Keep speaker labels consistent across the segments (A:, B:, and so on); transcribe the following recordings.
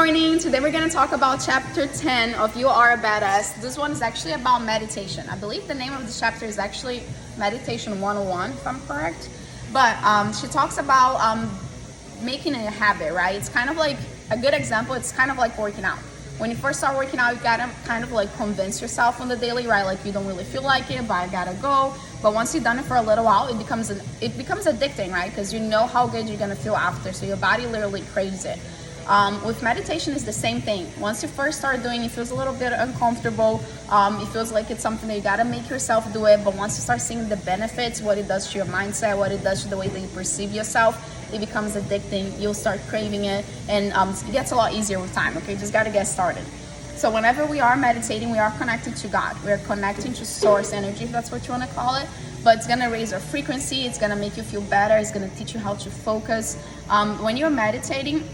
A: morning. Today we're going to talk about chapter 10 of You Are a Badass. This one is actually about meditation. I believe the name of this chapter is actually Meditation 101, if I'm correct. But she talks about making it a habit, right? It's kind of like a good example. It's kind of like working out. When you first start working out, you gotta kind of like convince yourself on the daily, right? Like you don't really feel like it, but I gotta go. But once you've done it for a little while, it becomes addicting, right? Because you know how good you're gonna feel after, so your body literally craves it. With meditation, it's the same thing. Once you first start doing it, it feels a little bit uncomfortable. It feels like it's something that you gotta make yourself do it. But once you start seeing the benefits, what it does to your mindset, what it does to the way that you perceive yourself, it becomes addicting. You'll start craving it, and it gets a lot easier with time. Okay, just gotta get started. So whenever we are meditating, we are connected to God. We are connecting to source energy, if that's what you want to call it. But it's gonna raise your frequency. It's gonna make you feel better. It's gonna teach you how to focus. When you're meditating,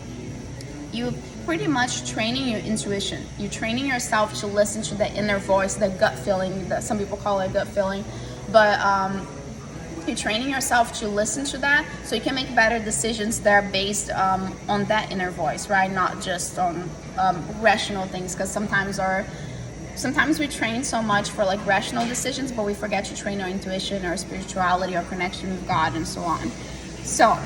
A: you're pretty much training your intuition. You're training yourself to listen to the inner voice, the gut feeling, that some people call it gut feeling. But you're training yourself to listen to that so you can make better decisions that are based on that inner voice, right? Not just on rational things, because sometimes we train so much for like rational decisions, but we forget to train our intuition, our spirituality, our connection with God, and so on. So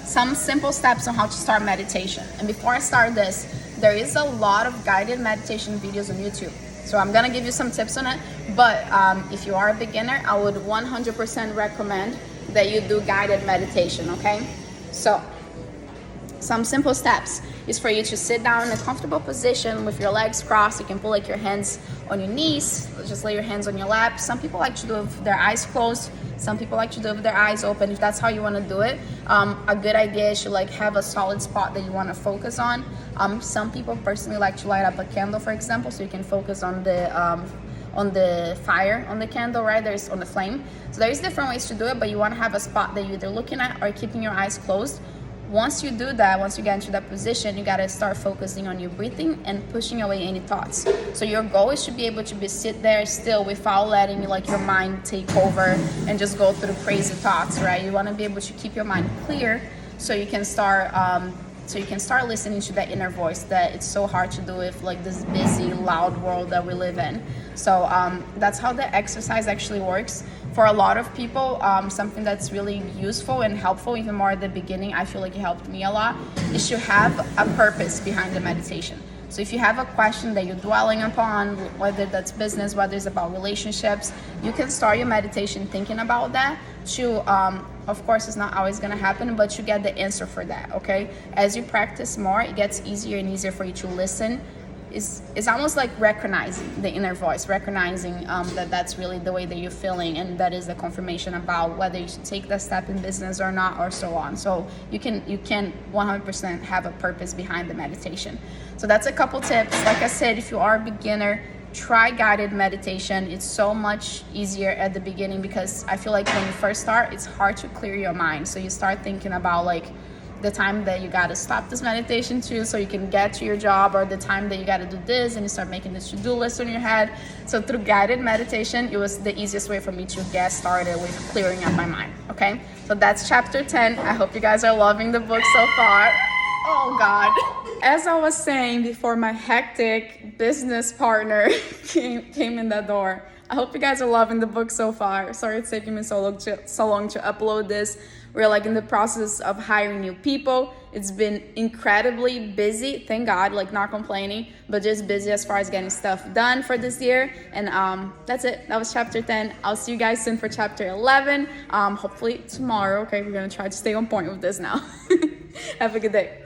A: some simple steps on how to start meditation. And before I start this, there is a lot of guided meditation videos on YouTube. So I'm gonna give you some tips on it, but if you are a beginner, I would 100% recommend that you do guided meditation, okay? So some simple steps is for you to sit down in a comfortable position with your legs crossed. You can put like your hands on your knees, just lay your hands on your lap. Some people like to do it with their eyes closed. Some people like to do it with their eyes open. If that's how you want to do it, a good idea is to like have a solid spot that you want to focus on. Some people personally like to light up a candle, for example, so you can focus on the fire on the candle, right? There's on the flame. So there's different ways to do it, but you want to have a spot that you're either looking at or keeping your eyes closed. Once you do that, once you get into that position, you got to start focusing on your breathing and pushing away any thoughts. So your goal is to be able to sit there still without letting like your mind take over and just go through crazy thoughts, right? You want to be able to keep your mind clear so you can start listening to that inner voice that it's so hard to do with like this busy, loud world that we live in. So that's how the exercise actually works. For a lot of people, something that's really useful and helpful, even more at the beginning, I feel like it helped me a lot, is to have a purpose behind the meditation. So if you have a question that you're dwelling upon, whether that's business, whether it's about relationships, you can start your meditation thinking about that to, of course, it's not always going to happen, but you get the answer for that, okay? As you practice more, it gets easier and easier for you to listen. It's almost like recognizing the inner voice, recognizing that that's really the way that you're feeling, and that is the confirmation about whether you should take that step in business or not, or so on. So you can 100% have a purpose behind the meditation. So that's a couple tips. Like I said, if you are a beginner, try guided meditation. It's so much easier at the beginning, because I feel like when you first start, it's hard to clear your mind. So you start thinking about like the time that you got to stop this meditation to so you can get to your job, or the time that you got to do this, and you start making this to-do list in your head. So through guided meditation, it was the easiest way for me to get started with clearing up my mind, okay? So that's chapter 10. I hope you guys are loving the book so far. Oh God. As I was saying before, my hectic business partner came in the door. I hope you guys are loving the book so far. Sorry it's taking me so long to upload this. We're like in the process of hiring new people. It's been incredibly busy, thank God, like not complaining, but just busy as far as getting stuff done for this year. And that's it. That was chapter 10. I'll see you guys soon for chapter 11. Hopefully tomorrow, okay? We're gonna try to stay on point with this now. Have a good day.